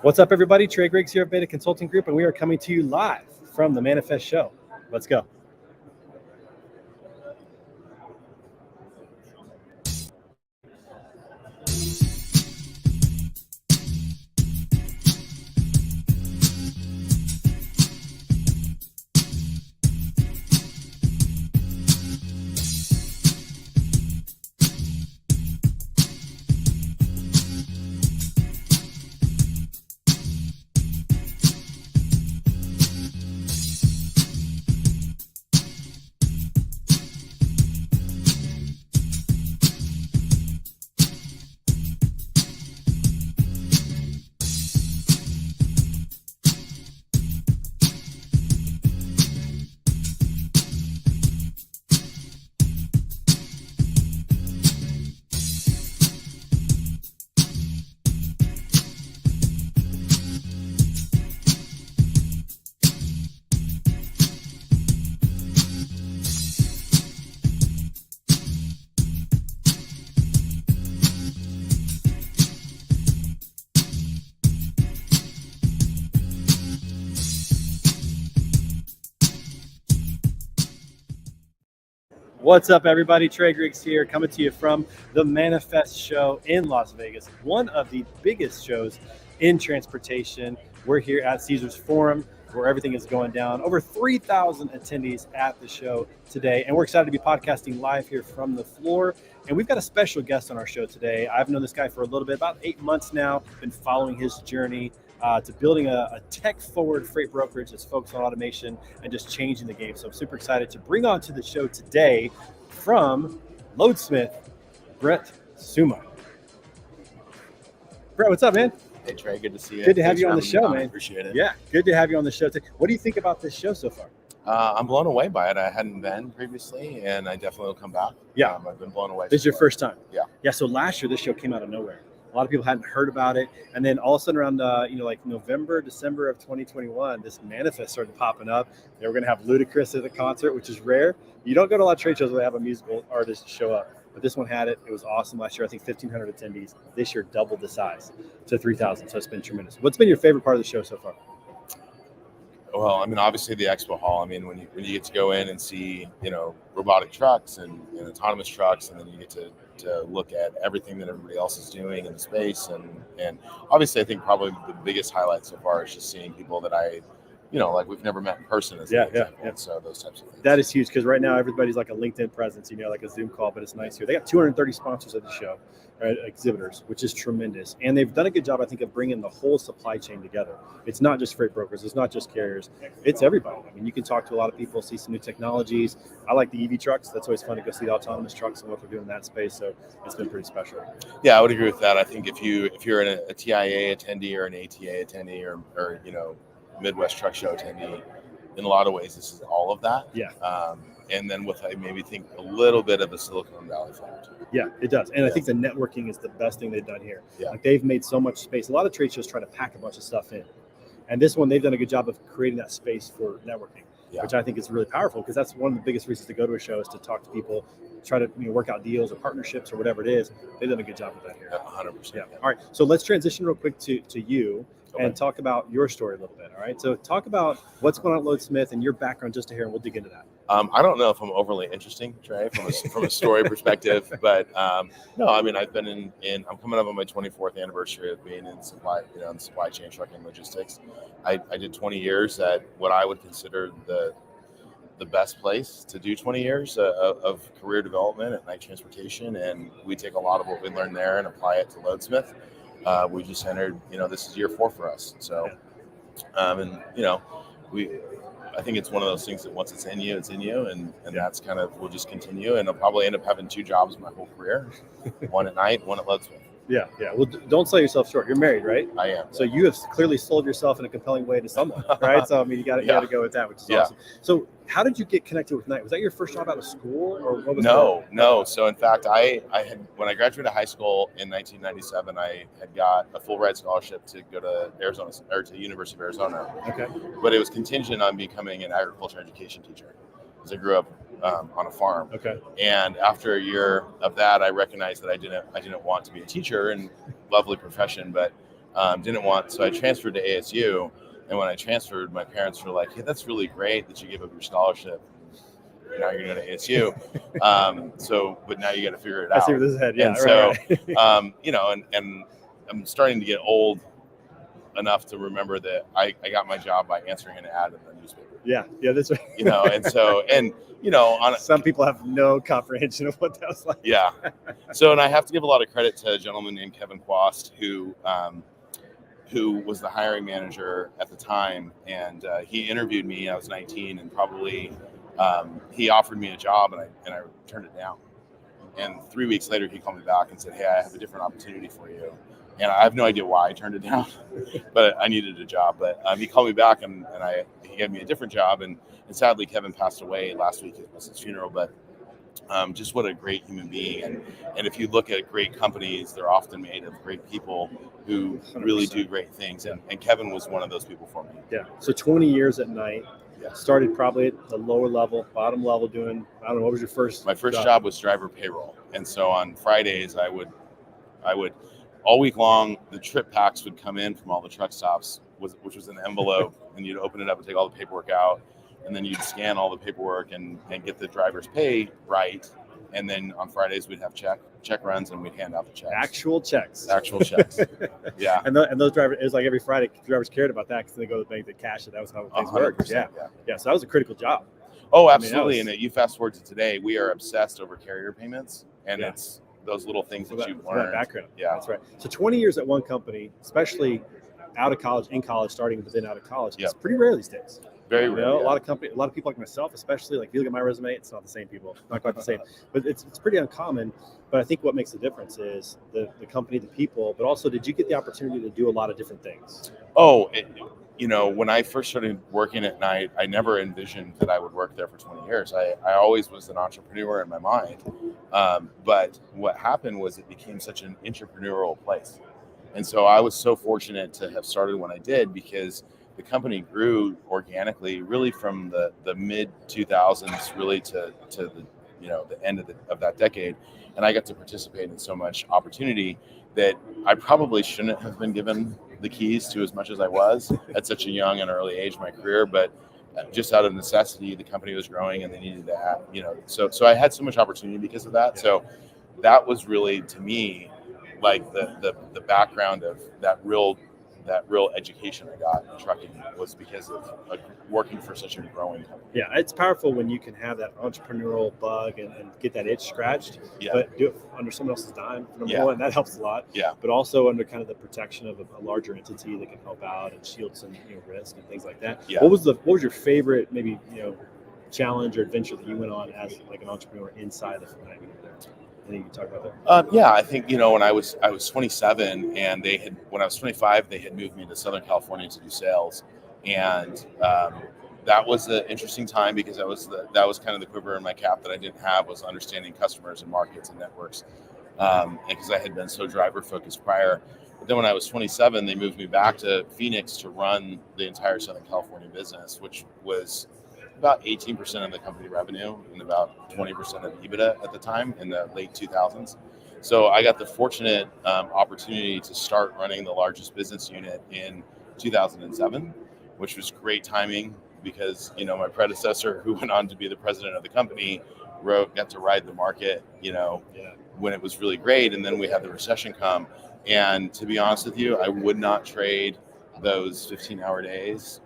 What's up, everybody? Trey Griggs here at Beta Consulting Group, and we are coming to you live from the Manifest Show. Let's go. What's up, everybody? Trey Griggs here, coming to you from the Manifest Show in Las Vegas, one of the biggest shows in transportation. We're here at Caesars Forum, where everything is going down. Over 3,000 attendees at the show today, and we're excited to be podcasting live here from the floor. And we've got a special guest on our show today. I've known this guy for a little bit, about 8 months now, been following his journey to building a tech-forward freight brokerage that's focused on automation and just changing the game. So I'm super excited to bring on to the show today from Loadsmith, Brett Suma. Brett, what's up, man? Hey, Trey, good to see you. Good to have you on the show, man. Appreciate it. Yeah, good to have you on the show today. What do you think about this show so far? I'm blown away by it. I hadn't been previously, and I definitely will come back. Yeah. I've been blown away. This is your first time? Yeah. Yeah, so last year, this show came out of nowhere. A lot of people hadn't heard about it. And then all of a sudden around, like November, December of 2021, this manifest started popping up. They were going to have Ludacris at the concert, which is rare. You don't go to a lot of trade shows where they have a musical artist show up. But this one had it. It was awesome last year. I think 1,500 attendees. This year, doubled the size to 3,000. So it's been tremendous. What's been your favorite part of the show so far? Well, I mean, obviously the expo hall. I mean, when you get to go in and see, robotic trucks and autonomous trucks, and then you get to look at everything that everybody else is doing in the space. And obviously, I think probably the biggest highlight so far is just seeing people that I, like we've never met in person. As an example. Yeah. So those types of things. That is huge because right now everybody's like a LinkedIn presence, like a Zoom call, but it's nice here. They got 230 sponsors at the show, right, exhibitors, which is tremendous. And they've done a good job, I think, of bringing the whole supply chain together. It's not just freight brokers. It's not just carriers. It's everybody. I mean, you can talk to a lot of people, see some new technologies. I like the EV trucks. That's always fun to go see the autonomous trucks and what they're doing in that space. So it's been pretty special. Yeah, I would agree with that. I think if you're a TIA attendee or an ATA attendee or Midwest Truck Show attendee, in a lot of ways, this is all of that. Yeah. And then with, I maybe think a little bit of a Silicon Valley flavor too. Yeah, it does. And I think the networking is the best thing they've done here. Yeah. Like they've made so much space. A lot of trade shows try to pack a bunch of stuff in. And this one, they've done a good job of creating that space for networking, which I think is really powerful because that's one of the biggest reasons to go to a show is to talk to people, try to work out deals or partnerships or whatever it is. They've done a good job with that here. 100%. Yeah. All right. So let's transition real quick to you. Okay. And talk about your story a little bit. All right. So talk about what's going on at Loadsmith and your background just to hear, and we'll dig into that. I don't know if I'm overly interesting, Trey, from a story perspective, but no, I mean, I've been I'm coming up on my 24th anniversary of being in supply, in supply chain trucking logistics. I did 20 years at what I would consider the best place to do 20 years of career development at night transportation. And we take a lot of what we learned there and apply it to Loadsmith. We just entered, this is year 4 for us. So, I think it's one of those things that once it's in you, and that's kind of, we'll just continue, and I'll probably end up having 2 jobs my whole career, one at night, one at Loadsmith. Yeah. Well, don't sell yourself short. You're married, right? I am. So you have clearly sold yourself in a compelling way to someone, right? So I mean, you got to go with that, which is awesome. So how did you get connected with Knight? Was that your first job out of school, or what was No. So in fact, I had, when I graduated high school in 1997, I had got a full ride scholarship to go to Arizona, or to University of Arizona. Okay. But it was contingent on becoming an agriculture education teacher, because I grew up on a farm. Okay. And after a year of that, I recognized that I didn't want to be a teacher, and lovely profession, but So I transferred to ASU. And when I transferred, my parents were like, "Hey, that's really great that you gave up your scholarship. Now you're going to ASU. But now you got to figure it out." I see where this is headed. Yeah, And so, right. and I'm starting to get old enough to remember that I got my job by answering an ad in the newspaper. Yeah, that's right. Some people have no comprehension of what that was like. Yeah. So, and I have to give a lot of credit to a gentleman named Kevin Quast, who was the hiring manager at the time, and he interviewed me. I was 19, and probably he offered me a job, and I turned it down. And 3 weeks later, he called me back and said, "Hey, I have a different opportunity for you." And I have no idea why I turned it down, but I needed a job. But he called me back, and he gave me a different job. And sadly, Kevin passed away last week. It was his funeral, but just what a great human being. And if you look at great companies, they're often made of great people who really 100%. do great things. And Kevin was one of those people for me. Yeah. So 20 years at night. Yeah. Started probably at the lower level, bottom level, doing, I don't know, what was your first? My first job was driver payroll. And so on Fridays, I would all week long, the trip packs would come in from all the truck stops, which was an envelope, and you'd open it up and take all the paperwork out, and then you'd scan all the paperwork and get the driver's pay right. And then on Fridays, we'd have check runs, and we'd hand out the checks. Actual checks. Yeah. And those drivers, it was like every Friday, drivers cared about that because they go to the bank to cash it. That was how things worked. Yeah. So that was a critical job. Oh, absolutely. And you fast forward to today, we are obsessed over carrier payments, and it's those little things that you learn. That background. Yeah, that's right. So 20 years at one company, especially out of college, in college, starting within out of college, it's pretty rare these days. Very rare. A lot of people like myself, especially, like if you look at my resume, it's not the same people, not quite the same, but it's pretty uncommon. But I think what makes the difference is the company, the people, but also, did you get the opportunity to do a lot of different things? Oh, when I first started working at night, I never envisioned that I would work there for 20 years. I always was an entrepreneur in my mind. But what happened was it became such an entrepreneurial place. And so I was so fortunate to have started when I did, because the company grew organically, really from the mid 2000s, really to the end of that decade, and I got to participate in so much opportunity that I probably shouldn't have been given the keys to as much as I was at such a young and early age in my career. But just out of necessity, the company was growing, and they needed to have, so I had so much opportunity because of that. So that was really, to me, like the background of that real education I got in trucking was because of working for such a growing company. Yeah, it's powerful when you can have that entrepreneurial bug and get that itch scratched, but do it under someone else's dime. Number one, that helps a lot. Yeah. But also under kind of the protection of a larger entity that can help out and shield some risk and things like that. Yeah. What was your favorite maybe challenge or adventure that you went on as like an entrepreneur inside of Night? You can talk about that? I think when I was 27, and when I was 25, they had moved me to Southern California to do sales, and that was an interesting time, because that was kind of the quiver in my cap that I didn't have, was understanding customers and markets and networks, and because I had been so driver focused prior. But then when I was 27, they moved me back to Phoenix to run the entire Southern California business, which was about 18% of the company revenue and about 20% of EBITDA at the time in the late 2000s. So I got the fortunate opportunity to start running the largest business unit in 2007, which was great timing, because my predecessor, who went on to be the president of the company, got to ride the market when it was really great, and then we had the recession come. And to be honest with you, I would not trade those 15-hour days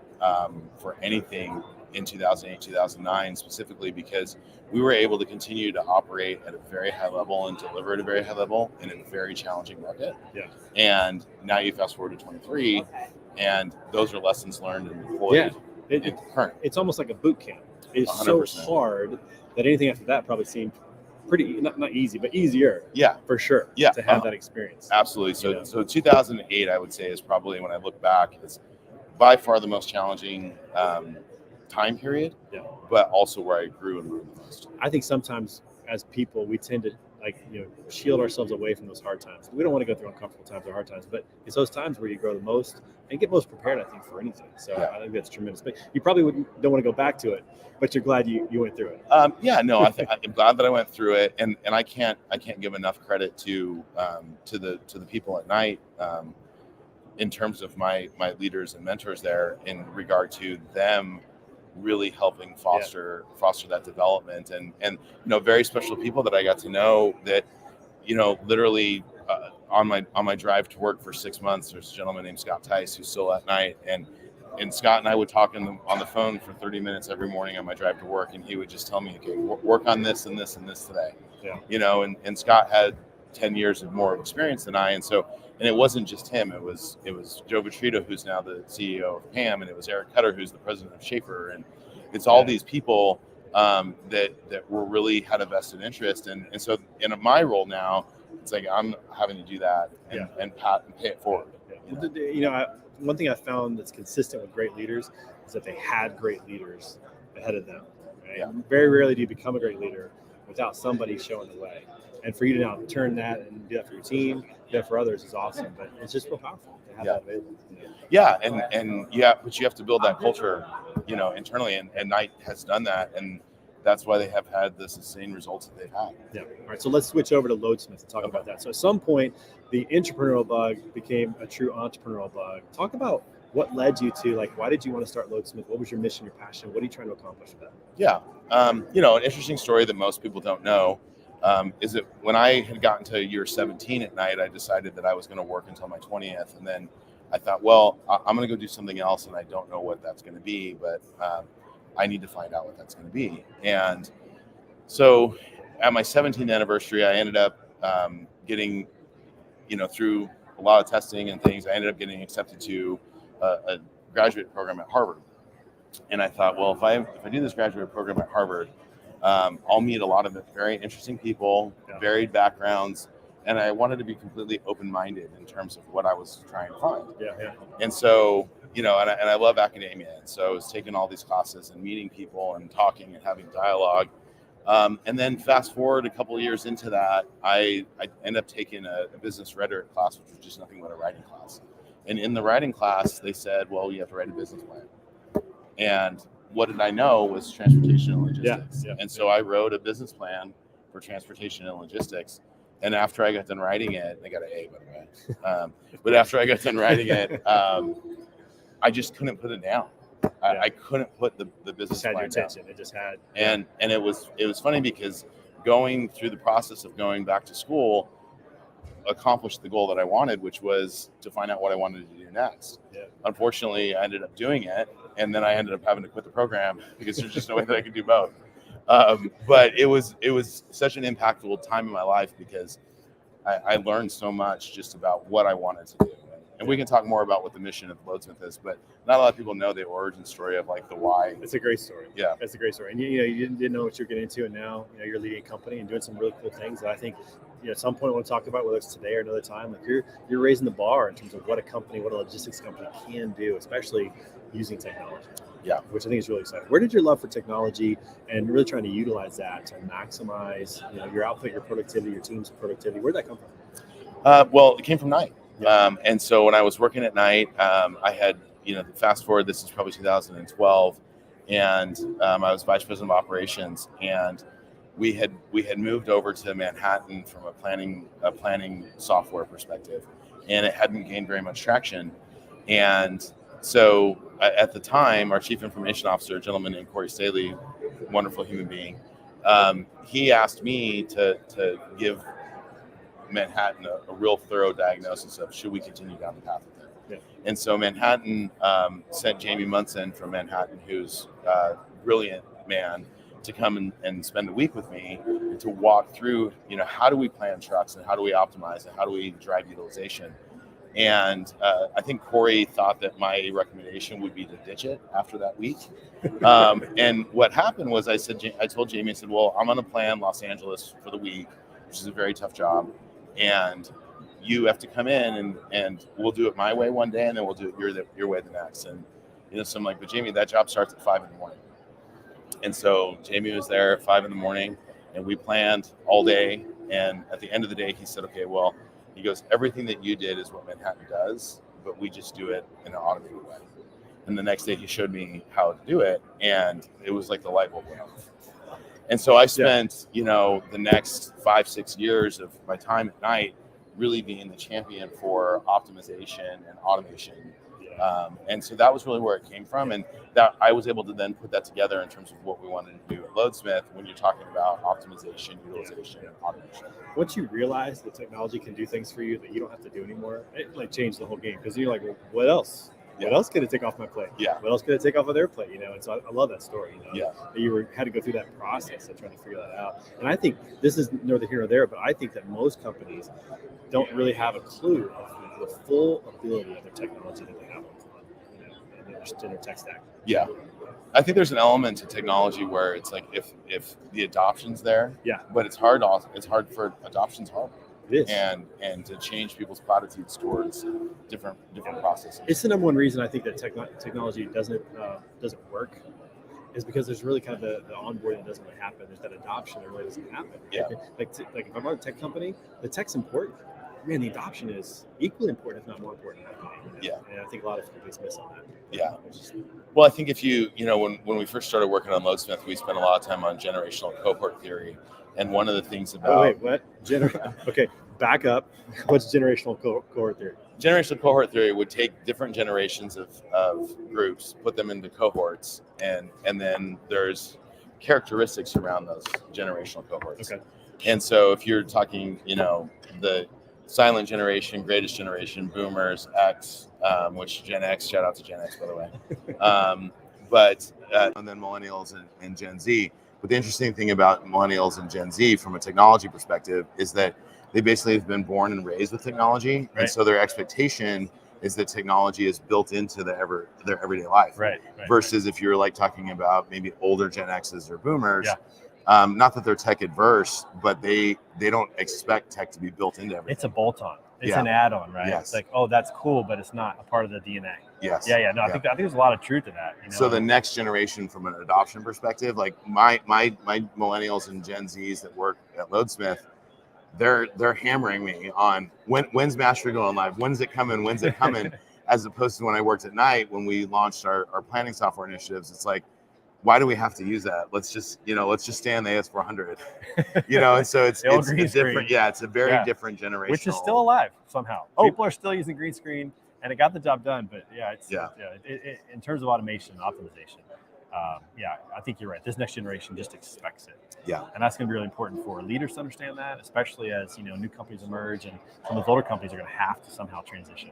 for anything in 2008, 2009, specifically because we were able to continue to operate at a very high level and deliver at a very high level in a very challenging market. Yeah. And now you fast forward to 23, and those are lessons learned and deployed. It's almost like a boot camp. It's 100%. So hard that anything after that probably seemed pretty, not easy, but easier. Yeah, for sure. Yeah, to have that experience. Absolutely. So 2008, I would say, is probably, when I look back, is by far the most challenging time period, but also where I grew and learned the most. I think sometimes as people, we tend to shield ourselves away from those hard times. We don't want to go through uncomfortable times or hard times, but it's those times where you grow the most and get most prepared, I think, for anything. So I think that's tremendous. But you probably don't want to go back to it, but you're glad you went through it. I'm glad that I went through it, and I can't give enough credit to the people at Night. in terms of my leaders and mentors there, in regard to them really helping foster that development, and very special people that I got to know that literally on my drive to work for 6 months, there's a gentleman named Scott Tice who's still at night, and Scott and I would talk on the phone for 30 minutes every morning on my drive to work, and he would just tell me, okay, work on this and this and this today. And Scott had 10 years of more experience than I, and it wasn't just him. It was Joe Vitrito, who's now the CEO of PAM, and it was Eric Cutter, who's the president of Schaefer, and it's all these people that were really had a vested interest, and so in my role now, it's like I'm having to do that and pay it forward. One thing I found that's consistent with great leaders is that they had great leaders ahead of them. Right? Yeah. Very rarely do you become a great leader without somebody showing the way. And for you to now turn that and do that for your team, do that for others is awesome. But it's just real powerful to have that available. Yeah, but you have to build that culture, internally, and Knight has done that, and that's why they have had the sustained results that they've had. Yeah. All right. So let's switch over to Loadsmith and talk about that. So at some point, the entrepreneurial bug became a true entrepreneurial bug. Talk about what led you to, why did you want to start Loadsmith? What was your mission, your passion? What are you trying to accomplish with that? Yeah. An interesting story that most people don't know is that when I had gotten to year 17 at Knight, I decided that I was going to work until my 20th. And then I thought, well, I'm going to go do something else, and I don't know what that's going to be, but I need to find out what that's going to be. And so at my 17th anniversary, I ended up getting, through a lot of testing and things, I ended up getting accepted to a graduate program at Harvard. And I thought, well, if I do this graduate program at Harvard, I'll meet a lot of very interesting people, varied backgrounds, and I wanted to be completely open-minded in terms of what I was trying to find. And so, and I love academia, and so I was taking all these classes and meeting people and talking and having dialogue. And then fast forward a couple of years into that, I ended up taking a business rhetoric class, which was just nothing but a writing class. And in the writing class, they said, well, you have to write a business plan. And what did I know was transportation and logistics. And so I wrote a business plan for transportation and logistics. And after I got done writing it, I got an A, by the way. But after I got done writing it, I just couldn't put it down. I couldn't put the business plan down. It just had. And it was funny because going through the process of going back to school accomplished the goal that I wanted, which was to find out what I wanted to do next. Unfortunately, I ended up doing it, and then I ended up having to quit the program because there's just no way that I could do both. But it was such an impactful time in my life because I learned so much just about what I wanted to do. And we can talk more about what the mission of Loadsmith is, but not a lot of people know the origin story of the why. It's a great story. Yeah, it's a great story. And you didn't know what you're getting into, and now you're leading a company and doing some really cool things that I think at some point I want to talk about, whether it's today or another time. You're raising the bar in terms of what a logistics company can do, especially using technology. Yeah, which I think is really exciting. Where did your love for technology and really trying to utilize that to maximize your output, your productivity, your team's productivity? Where'd that come from? Well, it came from Knight. And so when I was working at Knight, I had, fast forward, this is probably 2012, and I was vice president of operations, and we had moved over to Manhattan from a planning software perspective, and it hadn't gained very much traction. And so at the time, our chief information officer, a gentleman named Corey Staley, wonderful human being, he asked me to give Manhattan a real thorough diagnosis of should we continue down the path with it. And so Manhattan sent Jamie Munson from Manhattan, who's a brilliant man, to come and spend a week with me and to walk through, how do we plan trucks and how do we optimize and how do we drive utilization. And I think Corey thought that my recommendation would be to ditch it after that week. And what happened was I told Jamie, I said, well, I'm going to plan Los Angeles for the week, which is a very tough job. And you have to come in and we'll do it my way one day, and then we'll do it your way the next. And, so I'm like, but Jamie, that job starts at 5 a.m. And so Jamie was there at 5 a.m. and we planned all day. And at the end of the day, he said, okay, well, he goes, everything that you did is what Manhattan does, but we just do it in an automated way. And the next day he showed me how to do it, and it was like the light bulb went off. And so I spent, the next 5-6 years of my time at Knight really being the champion for optimization and automation. And so that was really where it came from, and that I was able to then put that together in terms of what we wanted to do at Loadsmith when you're talking about optimization, utilization, and automation. Once you realize that technology can do things for you that you don't have to do anymore, it like changed the whole game, because you're like, well, what else? What else could it take off my plate? What else could it take off of their plate? And so I love that story. That you had to go through that process of trying to figure that out. And I think this is neither here nor there, but I think that most companies don't really have a clue of the full ability of their technology that they have in their tech stack. Yeah. I think there's an element to technology where it's like if the adoption's there, but it's hard for adoption's hard. It is. And to change people's platitudes towards different processes. It's the number one reason I think that technology doesn't work, is because there's really kind of the onboarding that doesn't really happen. There's that adoption that really doesn't happen. Like if I'm on a tech company, the tech's important. Man, the adoption is equally important, if not more important. And I think a lot of companies miss on that. Well, I think if when we first started working on Loadsmith, we spent a lot of time on generational cohort theory. And one of the things about what? Okay, back up. What's generational cohort theory? Generational cohort theory would take different generations of groups, put them into cohorts, and then there's characteristics around those generational cohorts. Okay. And so if you're talking, the silent generation, greatest generation, boomers, X, which Gen X, shout out to Gen X, by the way. And then millennials and Gen Z. But the interesting thing about millennials and Gen Z from a technology perspective is that they basically have been born and raised with technology. Right. And so their expectation is that technology is built into their everyday life. Right. Versus if you're like talking about maybe older Gen X's or boomers, not that they're tech adverse, but they don't expect tech to be built into everything. It's a bolt-on. It's an add-on, right? Yes. It's like, oh, that's cool, but it's not a part of the DNA. Yes. No, I think there's a lot of truth to that. So the next generation, from an adoption perspective, like my millennials and Gen Zs that work at Loadsmith, they're hammering me on when's Mastery going live? When's it coming? As opposed to when I worked at night when we launched our planning software initiatives, it's like, why do we have to use that? Let's just stay on the AS400, and so it's different. Yeah, it's a very different generation, which is still alive somehow. People are still using green screen, and it got the job done. But it, in terms of automation and optimization, I think you're right. This next generation just expects it. And that's going to be really important for leaders to understand that, especially as new companies emerge, and some of those older companies are going to have to somehow transition.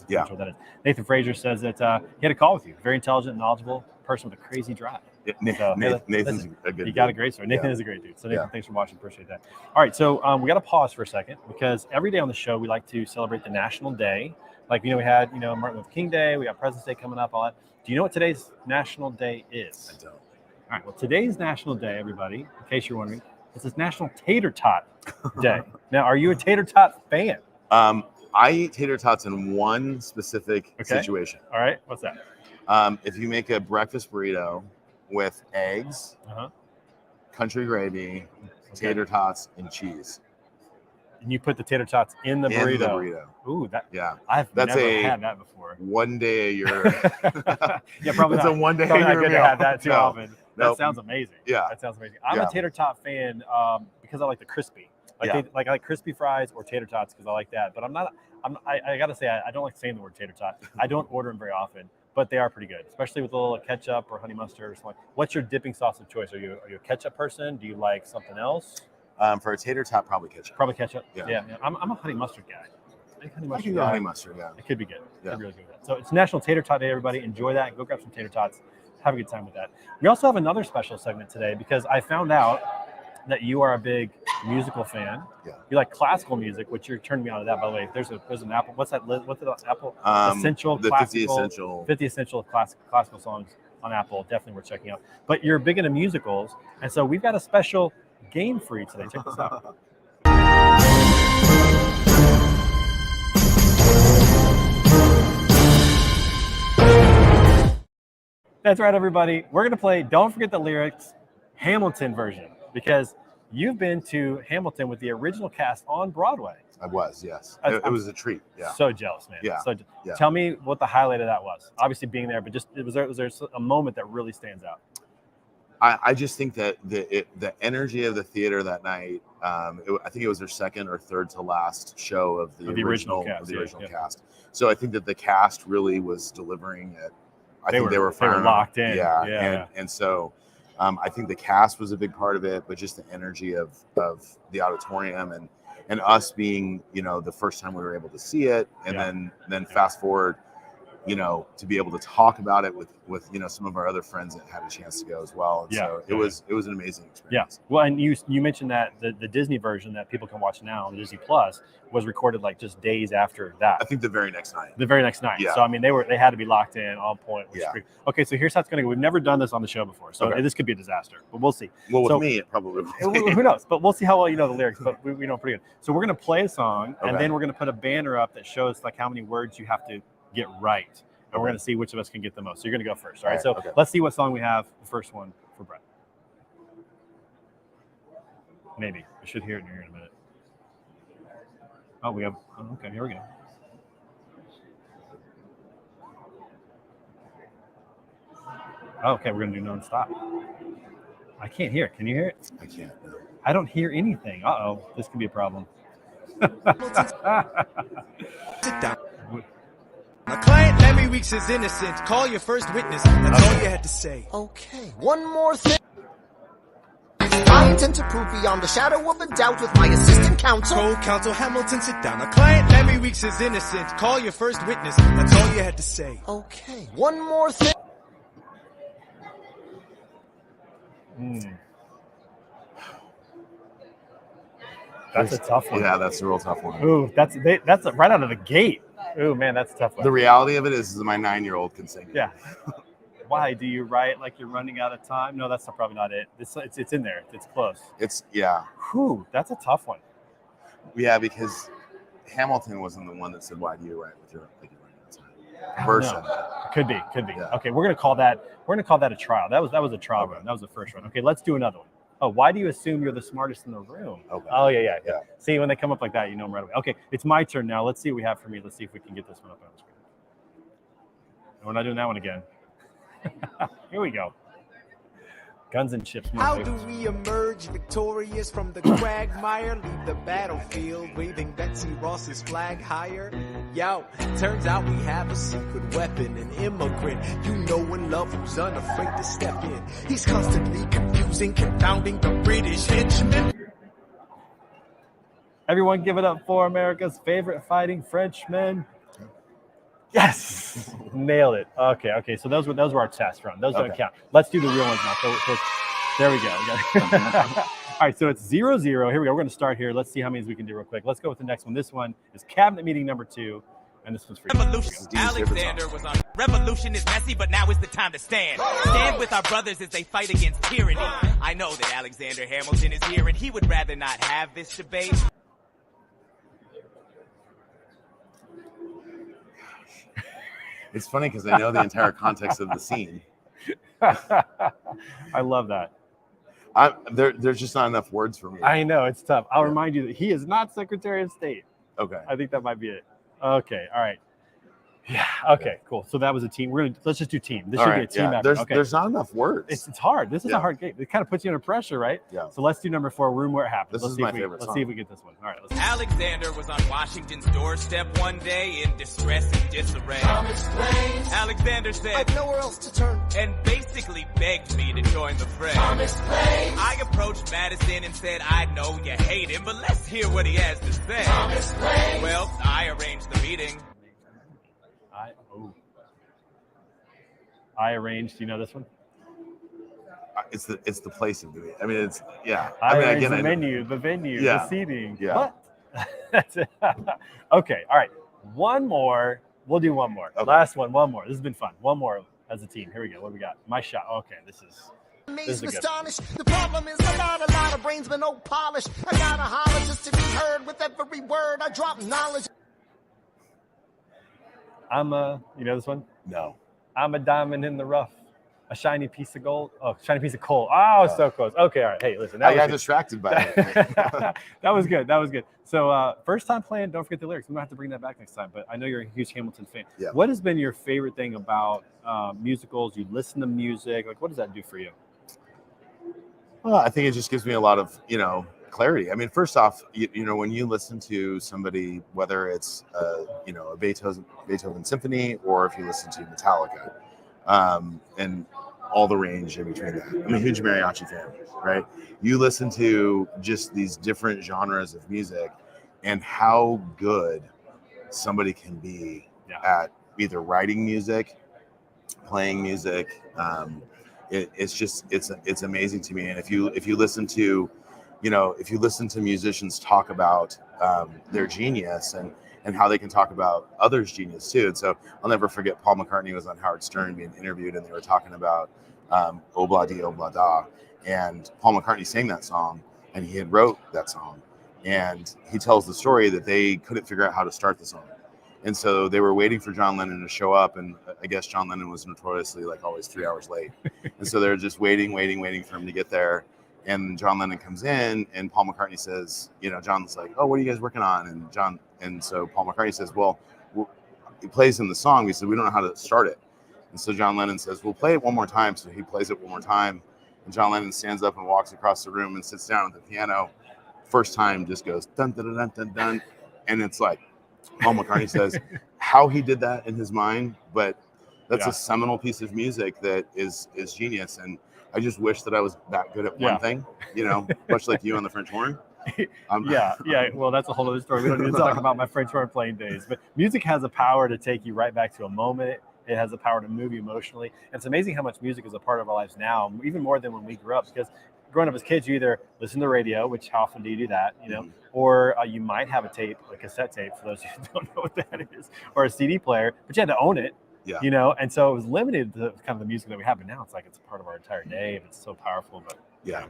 That is. Nathan Frazier says that he had a call with you. Very intelligent, knowledgeable person with a crazy drive. Nathan's a good dude. You got a great story. Nathan is a great dude. So Nathan, thanks for watching. Appreciate that. All right, so we got to pause for a second, because every day on the show we like to celebrate the national day. Like we had Martin Luther King Day. We got President's Day coming up. All that. Do you know what today's national day is? I don't. All right. Well, today's national day, everybody, in case you're wondering, it's National Tater Tot Day. Now, are you a tater tot fan? I eat tater tots in one specific situation. All right. What's that? If you make a breakfast burrito with eggs, country gravy, tater tots, and cheese. And you put the tater tots in the burrito. Ooh, I've never had that before. One day a year. Probably it's not. a one day a year meal. Good to have that too often. That sounds amazing. That sounds amazing. I'm a tater tot fan because I like the crispy. I like crispy fries or tater tots because I like that. But I got to say, I don't like saying the word tater tot. I don't order them very often, but they are pretty good, especially with a little ketchup or honey mustard or something. What's your dipping sauce of choice? Are you a ketchup person? Do you like something else? For a tater tot, probably ketchup. Probably ketchup. Yeah. I'm a honey mustard guy. Honey mustard, It could be good. I'd really good with that. So it's National Tater Tot Day, everybody. Enjoy that. Go grab some tater tots. Have a good time with that. We also have another special segment today because I found out that you are a big musical fan. You like classical music, which you're turning me on to that, by the way. There's an Apple. What's that? What's the Apple Essential? The classical, 50 Essential classical songs on Apple. Definitely worth checking out. But you're big into musicals, and so we've got a special game for you today. Check this out. That's right, everybody. We're going to play Don't Forget the Lyrics Hamilton version, because you've been to Hamilton with the original cast on Broadway. I was, yes. It was a treat. Yeah. So jealous, man. Tell me what the highlight of that was. Obviously being there, but just was there a moment that really stands out? I just think that the energy of the theater that night, I think it was their second or third to last show of the original cast. So I think that the cast really was delivering it. They were locked in. And so I think the cast was a big part of it, but just the energy of the auditorium and us being, the first time we were able to see it, and then fast forward, to be able to talk about it with some of our other friends that had a chance to go as well. And so it was an amazing experience. Yeah. Well, and you mentioned that the Disney version that people can watch now on Disney Plus was recorded like just days after that. I think the very next night. Yeah. So I mean, they had to be locked in on point. Okay, so here's how it's going to go. We've never done this on the show before, so this could be a disaster, but we'll see. Well, with me, it probably will be. Who knows? But we'll see how well you know the lyrics. But we know pretty good. So we're going to play a song, and then we're going to put a banner up that shows like how many words you have to get right. And we're going to see which of us can get the most. So you're going to go first. All right. So let's see what song we have. The first one for Brett. Maybe. I should hear it in a minute. Oh, we have. Oh, okay. Here we go. Oh, okay. We're going to do nonstop. I can't hear it. Can you hear it? I can't. I don't hear anything. Uh-oh. This could be a problem. Sit down. My client Larry Weeks is innocent. Call your first witness. That's all you had to say. Okay, one more thing. I intend to prove beyond the shadow of a doubt with my assistant counsel. Co-counsel Hamilton, sit down. My client Larry Weeks is innocent. Call your first witness. That's all you had to say. Okay, one more thing. That's a tough one. Yeah, that's a real tough one. Ooh, that's right out of the gate. Ooh, man, that's a tough one. The reality of it is my 9-year-old can sing. Yeah. Why do you write like you're running out of time? No, that's probably not it. It's in there. It's close. Whew, that's a tough one. Yeah, because Hamilton wasn't the one that said, "Why do you write with your like you're running out of time?" Version. Could be. Yeah. Okay, we're gonna call that a trial. That was a trial run. That was the first one. Okay, let's do another one. Oh, why do you assume you're the smartest in the room? Okay. Oh, yeah. See, when they come up like that, you know them right away. Okay, it's my turn now. Let's see what we have for me. Let's see if we can get this one up on the screen. And we're not doing that one again. Here we go. Guns and chips. How do we emerge victorious from the quagmire? Leave the battlefield waving Betsy Ross's flag higher. Yo, turns out we have a secret weapon, an immigrant you know and love who's unafraid to step in. He's constantly confusing, confounding the British henchmen. Everyone give it up for America's favorite fighting Frenchman. Yes, nailed it. Okay. So those were our test run. Those don't count. Let's do the real ones now. So there we go. All right, so it's 0-0. Here we go. We're going to start here. Let's see how many we can do real quick. Let's go with the next one. This one is cabinet meeting number 2, and this one's for you. Revolution. Alexander was on. Revolution is messy, but now is the time to stand. Stand with our brothers as they fight against tyranny. I know that Alexander Hamilton is here, and he would rather not have this debate. It's funny because I know the entire context of the scene. I love that. There's just not enough words for me. I know, it's tough. I'll remind you that he is not Secretary of State. Okay. I think that might be it. Okay, all right. Yeah, okay, cool. So that was a team. Let's just do team. This should be a team effort. There's not enough words. It's hard. This is a hard game. It kind of puts you under pressure, right? Yeah. So let's do number 4, room where it happens. Let's see if we get this one. All right. Alexander was on Washington's doorstep one day in distress and disarray. Alexander said, I've nowhere else to turn. And basically begged me to join the fray. I approached Madison and said, I know you hate him, but let's hear what he has to say. Well, I arranged the meeting. I arranged. You know this one? It's the place of doing it. I mean, it's I mean, again, the venue, the seating. Yeah. What? That's it. Okay. All right. One more. We'll do one more. Okay. Last one. One more. This has been fun. One more as a team. Here we go. What do we got? My shot. Okay. This is a good Astonished. The problem is I got a lot of brains but no polish. I gotta holler just to be heard with every word. I drop knowledge. You know this one? No. I'm a diamond in the rough, a shiny piece of gold. Oh, shiny piece of coal. Oh, so close. Okay, all right. Hey, listen. I got distracted by it. That was good. So first time playing, don't forget the lyrics. We might have to bring that back next time, but I know you're a huge Hamilton fan. Yeah. What has been your favorite thing about musicals? You listen to music. Like, what does that do for you? Well, I think it just gives me a lot of, clarity. I mean, first off, you know, when you listen to somebody, whether it's you know, a Beethoven symphony, or if you listen to Metallica, and all the range in between that. I'm a huge mariachi fan, right? You listen to just these different genres of music and how good somebody can be at either writing music, playing music. It's amazing to me. And if you listen to, you know, if you listen to musicians talk about their genius and how they can talk about others' genius too. And so I'll never forget, Paul McCartney was on Howard Stern being interviewed, and they were talking about Obla Di Obla Da, and Paul McCartney sang that song, and he had wrote that song, and he tells the story that they couldn't figure out how to start the song. And so they were waiting for John Lennon to show up, and I guess John Lennon was notoriously, like, always 3 hours late. And so they're just waiting for him to get there. And John Lennon comes in, and Paul McCartney says, you know, John's like, "Oh, what are you guys working on?" And so Paul McCartney says, "Well, he plays in the song. He said, we don't know how to start it." And so John Lennon says, "We'll play it one more time." So he plays it one more time. And John Lennon stands up and walks across the room and sits down at the piano. First time just goes dun dun dun dun dun. And it's like, Paul McCartney says how he did that in his mind, but that's a seminal piece of music that is genius. And I just wish that I was that good at one thing, you know, much like you on the French horn. Well, that's a whole other story. We don't need to talk about my French horn playing days, but music has a power to take you right back to a moment. It has the power to move you emotionally. And it's amazing how much music is a part of our lives now, even more than when we grew up, because growing up as kids, you either listen to the radio, which how often do you do that, you know, or you might have a tape, a cassette tape, for those who don't know what that is, or a CD player, but you had to own it, you know, and so it was limited to kind of the music that we have, but now it's like it's a part of our entire day, and it's so powerful. But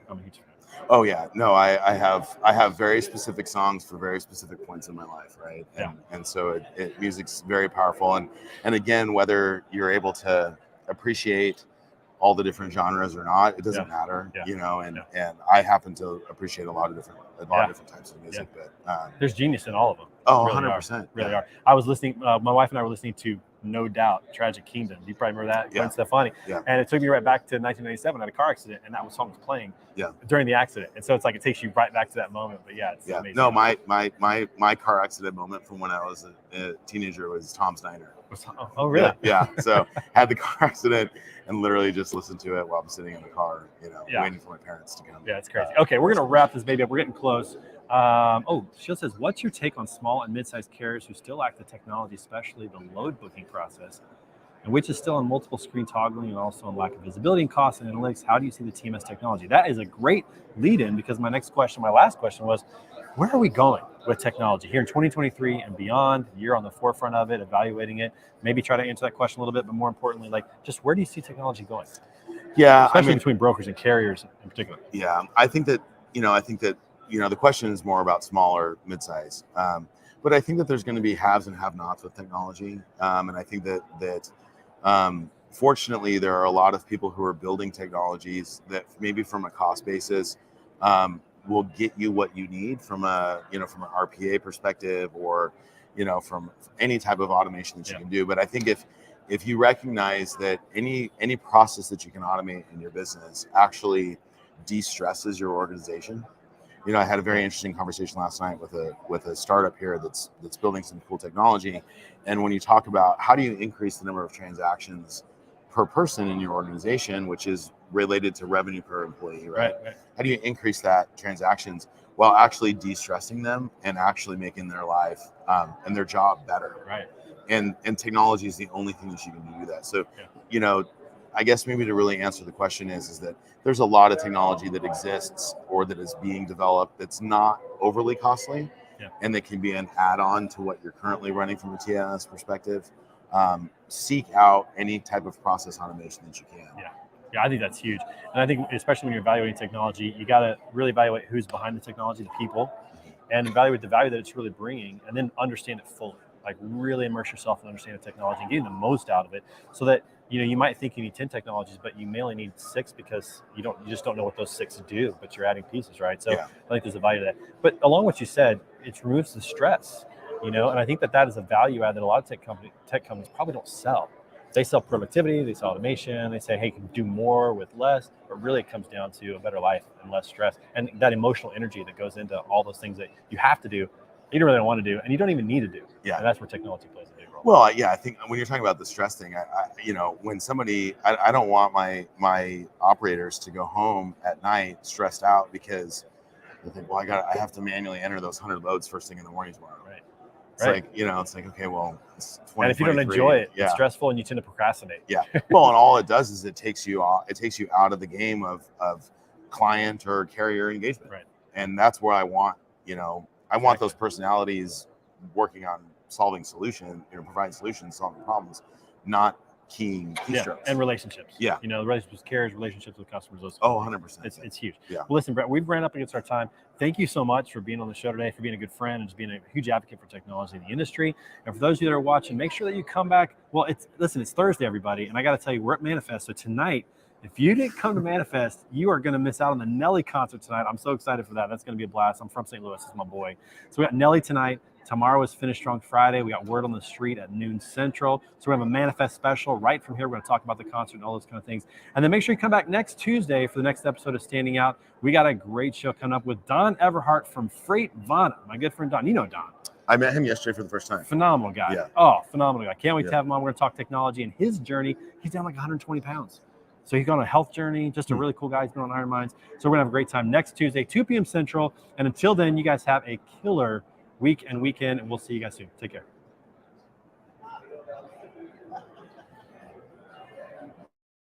I'm a huge fan. Oh yeah, no, I have very specific songs for very specific points in my life, right? And so music's very powerful, and again, whether you're able to appreciate all the different genres or not, it doesn't matter, you know. And I happen to appreciate a lot of different types of music, but there's genius in all of them. Oh, 100%. Really are. I was listening. My wife and I were listening to No Doubt, Tragic Kingdom. You probably remember that? Gwen Stefani. And it took me right back to 1997. I had a car accident, and that song was playing during the accident. And so it's like it takes you right back to that moment. But it's amazing. No, my car accident moment from when I was a teenager was Tom's Diner. Oh, really? Yeah. So had the car accident and literally just listened to it while I'm sitting in the car, you know, waiting for my parents to come. Yeah, it's crazy. Okay, we're gonna wrap this baby up. We're getting close. Sheila says, "What's your take on small and mid-sized carriers who still lack the technology, especially the load booking process, and which is still on multiple screen toggling and also on lack of visibility and cost and analytics? How do you see the team as technology?" That is a great lead-in, because my last question was, where are we going with technology here in 2023 and beyond? You're on the forefront of it, evaluating it. Maybe try to answer that question a little bit, but more importantly, like, just where do you see technology going? Yeah, especially between brokers and carriers in particular. Yeah, I think that the question is more about small or mid-size, but I think that there's going to be haves and have-nots with technology, and I think that fortunately there are a lot of people who are building technologies that maybe from a cost basis will get you what you need from an RPA perspective, or from any type of automation that you can do. But I think if you recognize that any process that you can automate in your business actually de-stresses your organization. I had a very interesting conversation last night with a startup here that's building some cool technology. And when you talk about how do you increase the number of transactions per person in your organization, which is related to revenue per employee, right? How do you increase that transactions while actually de-stressing them and actually making their life and their job better? Right. And technology is the only thing that you can do that. So, I guess maybe to really answer the question is that there's a lot of technology that exists or that is being developed that's not overly costly, and that can be an add-on to what you're currently running from a TNS perspective. Seek out any type of process automation that you can. Yeah, I think that's huge. And I think especially when you're evaluating technology, you got to really evaluate who's behind the technology, the people, and evaluate the value that it's really bringing, and then understand it fully. Like really immerse yourself and understand the technology and getting the most out of it, so that you might think you need 10 technologies, but you may only need 6 because you just don't know what those 6 do, but you're adding pieces, right? So I think there's a value to that. But along what you said, it removes the stress, and I think that is a value add that a lot of tech companies probably don't sell. They sell productivity, they sell automation, they say, hey, can do more with less, but really it comes down to a better life and less stress. And that emotional energy that goes into all those things that you have to do, you don't really want to do, and you don't even need to do. Yeah. And that's where technology plays a big role. Well, yeah, I think when you're talking about the stress thing, when somebody, I don't want my operators to go home at night stressed out because they think, well, I have to manually enter those 100 loads first thing in the morning tomorrow. Right. It's like, it's like, okay, well, it's 2023. And if you don't enjoy it, it's stressful and you tend to procrastinate. Yeah. Well, and all it does is it takes you out of the game of client or carrier engagement. Right. And that's where I want, I want those personalities working on solving solutions, providing solutions, solving problems, not keystrokes. Yeah. And relationships. Yeah. Relationships with carriers, relationships with customers. Those 100%. It's huge. Yeah. Well, listen, Brett, we've ran up against our time. Thank you so much for being on the show today, for being a good friend, and just being a huge advocate for technology in the industry. And for those of you that are watching, make sure that you come back. Well, it's Thursday, everybody, and I got to tell you, we're at Manifest. So tonight, if you didn't come to Manifest, you are going to miss out on the Nelly concert tonight. I'm so excited for that. That's going to be a blast. I'm from St. Louis. This is my boy. So we got Nelly tonight. Tomorrow is Finish Strong Friday. We got Word on the Street at noon Central. So we're going to have a Manifest special right from here. We're going to talk about the concert and all those kind of things. And then make sure you come back next Tuesday for the next episode of Standing Out. We got a great show coming up with Don Everhart from Freightvana. My good friend Don. You know Don. I met him yesterday for the first time. Phenomenal guy. Yeah. Oh, phenomenal guy. Can't wait to have him on. We're going to talk technology and his journey. He's down like 120 pounds. So he's gone on a health journey, just a really cool guy. He's been on Iron Minds. So we're going to have a great time next Tuesday, 2 p.m. Central. And until then, you guys have a killer week and weekend, and we'll see you guys soon. Take care.